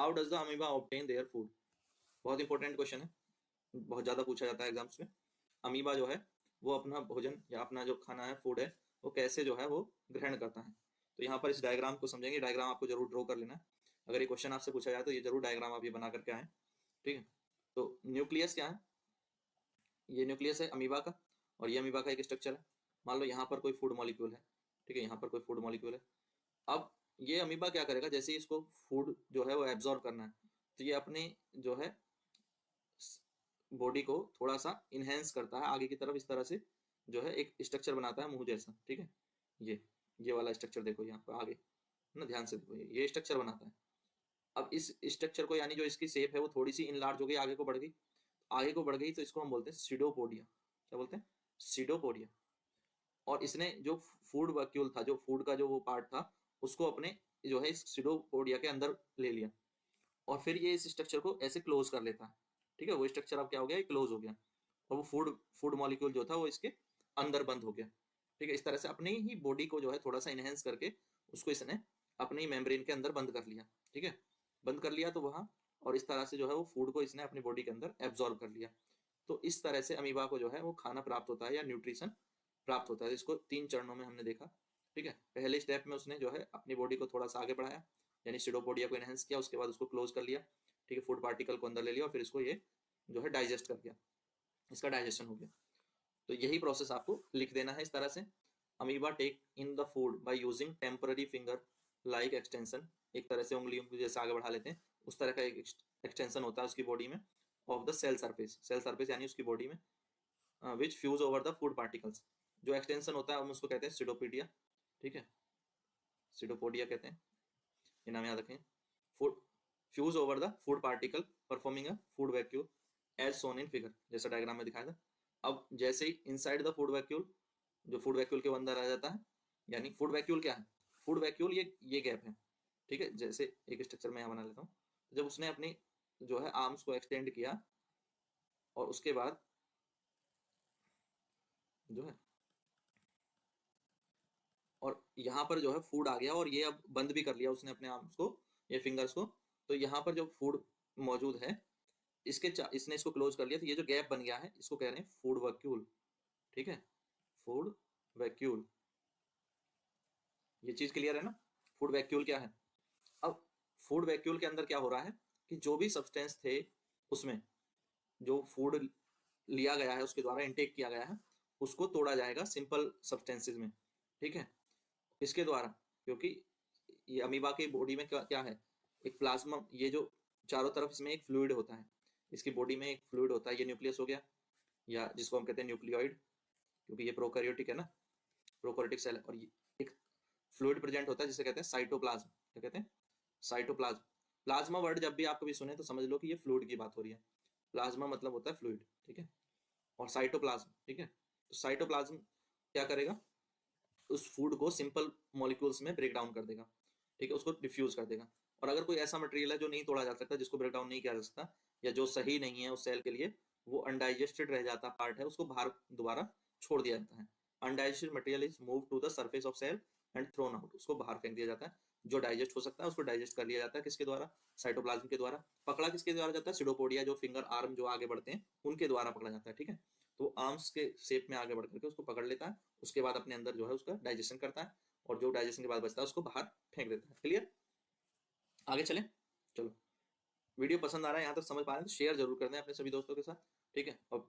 How does the amoeba obtain their food? बहुत important question है, बहुत ज्यादा पूछा जाता है एग्जाम्स में। अमीबा जो है वो अपना भोजन या अपना जो खाना है, फूड है, वो कैसे जो है वो ग्रहण करता है। तो यहाँ पर इस डायग्राम को समझेंगे। डायग्राम आपको जरूर ड्रॉ कर लेना है। अगर ये क्वेश्चन आपसे पूछा जाए तो ये जरूर डायग्राम आप ये बना करके आए। ठीक है, तो न्यूक्लियस क्या है? ये न्यूक्लियस है अमीबा का, और ये अमीबा का एक स्ट्रक्चर है। मान लो यहाँ पर कोई फूड मॉलिक्यूल है। ठीक है, यहाँ पर कोई फूड मॉलिक्यूल है। अब ये अमीबा क्या करेगा, जैसे ही इसको फूड जो है वो एब्जॉर्ब करना है, तो ये अपनी जो है बॉडी को थोड़ा सा इनहेंस करता है आगे की तरफ, इस तरह से जो है एक स्ट्रक्चर बनाता है मुंह जैसा। ठीक है, ये वाला स्ट्रक्चर देखो यहाँ पर आगे ना, ध्यान से देखो, ये स्ट्रक्चर बनाता है। अब इस स्ट्रक्चर को, यानी जो इसकी शेप है वो थोड़ी सी इनलार्ज हो गई, आगे को बढ़ गई, आगे को बढ़ गई, तो इसको हम बोलते हैं सीडोपोडिया। क्या बोलते हैं? सीडोपोडिया। और इसने जो फूड वैक्यूल था, जो फूड का जो वो पार्ट था, उसको अपने जो है इस सीडोपोडिया के अंदर ले लिया, और फिर ये इस स्ट्रक्चर को ऐसे क्लोज कर लेता है। ठीक है, वो स्ट्रक्चर अब क्या हो गया, क्लोज हो गया, और वो फूड फूड मॉलिक्यूल जो था वो इसके अंदर बंद हो गया। ठीक है, इस तरह से अपनी ही बॉडी को जो है थोड़ा सा इनहेंस करके उसको इसने अपनी मेम्ब्रेन के अंदर बंद कर लिया। ठीक है, बंद कर लिया तो वहां, और इस तरह से जो है वो फूड को इसने अपनी बॉडी के अंदर एब्जॉर्ब कर लिया। तो इस तरह से अमीबा को जो है वो खाना प्राप्त होता है या न्यूट्रिशन प्राप्त होता है। इसको 3 चरणों में हमने देखा। ठीक है, पहले स्टेप में उसने जो है अपनी बॉडी को थोड़ा सा आगे बढ़ाया, यानी सीडोपोडिया को एनहेंस किया, उसके बाद उसको क्लोज कर लिया। ठीक है, फूड पार्टिकल को अंदर ले लिया, और फिर इसको ये जो है डाइजेस्ट कर गया, इसका डाइजेशन हो गया। तो यही प्रोसेस आपको लिख देना है इस तरह से। Amoeba take in the food by using temporary finger like extension. एक तरह से उंगलियों को जैसे आगे बढ़ा लेते हैं, उस तरह का एक एक्सटेंशन होता है उसकी बॉडी में, of the cell surface. Cell surface यानी उसकी बॉडी में, which fuse over the food particles. जो एक्सटेंशन होता है हम उसको कहते हैं सीडोपीडिया। ठीक है, सीडोपोडिया कहते हैं, ये नाम याद रखें। Food fuse over the food particle performing a food vacuole as shown in figure, जैसा डायग्राम में दिखाया था। अब जैसे ही इनसाइड द फूड वैक्यूल, जो फूड वैक्यूल के अंदर आ जाता है, यानी फूड वैक्यूल क्या है? फूड वैक्यूल ये गैप है। ठीक है, जैसे एक स्ट्रक्चर में यहाँ बना लेता हूँ। जब उसने अपनी जो है आर्म्स को एक्सटेंड किया, और उसके बाद जो है, और यहाँ पर जो है फूड आ गया, और ये अब बंद भी कर लिया उसने अपने आर्म्स को, ये फिंगर्स को। तो यहाँ पर जो फूड मौजूद है, इसने इसको क्लोज कर लिया, तो ये जो गैप बन गया है इसको कह रहे हैं फूड वैक्यूल। ठीक है, फूड वैक्यूल, ये चीज क्लियर है ना? फूड वैक्यूल क्या है? अब फूड वैक्यूल के अंदर क्या हो रहा है कि जो भी सब्सटेंस थे उसमें, जो फूड लिया गया है उसके द्वारा इनटेक किया गया है, उसको तोड़ा जाएगा सिंपल सब्सटेंसेस में। ठीक है, इसके द्वारा, क्योंकि ये अमीबा की बॉडी में क्या है, एक प्लाज्मा, ये जो चारों तरफ इसमें एक फ्लूइड होता है, इसकी बॉडी में एक फ्लूइड होता है, ये न्यूक्लियस हो गया, या जिसको हम कहते हैं न्यूक्लियोइड, क्योंकि ये प्रोकैरियोटिक है ना, प्रोकैरियोटिक सेल है। और ये एक फ्लूइड प्रेजेंट होता है जिसे कहते हैं साइटोप्लाज्म। क्या कहते हैं? साइटोप्लाज्म। प्लाज्मा वर्ड जब भी आप कभी सुने तो समझ लो कि ये फ्लूइड की बात हो रही है। प्लाज्मा मतलब होता है फ्लूइड। ठीक है, और साइटोप्लाज्म, ठीक है, तो साइटोप्लाज्म क्या करेगा, उस फूड को सिंपल मॉलिक्यूल्स में ब्रेक डाउन कर देगा। ठीक है, उसको डिफ्यूज कर देगा। और अगर कोई ऐसा मटेरियल है जो नहीं तोड़ा जा सकता, जिसको ब्रेक डाउन नहीं किया जा सकता, या जो सही नहीं है उस सेल के लिए, वो अनडाइजेस्टेड रह जाता पार्ट है, उसको बाहर दोबारा छोड़ दिया जाता है। Undigested material is move to the surface of cell and thrown out, उसको बाहर फेंक दिया जाता है। जो डाइजेस्ट हो सकता है उसको डाइजेस्ट कर लिया जाता है, किसके द्वारा? साइटोप्लाज्म के द्वारा। पकड़ा किसके द्वारा जाता है? सीडोपोडिया, जो फिंगर आर्म जो आगे बढ़ते हैं उनके द्वारा पकड़ा जाता है। ठीक है, तो आर्म्स के शेप में आगे बढ़ करके उसको पकड़ लेता है, उसके बाद अपने अंदर जो है उसका डाइजेशन करता है, और जो डाइजेशन के बाद बचता है उसको बाहर फेंक देता है। क्लियर? आगे चलें। चलो, वीडियो पसंद आ रहा है, यहाँ तक समझ पा रहे हैं तो शेयर जरूर कर दें अपने सभी दोस्तों के साथ। ठीक है, और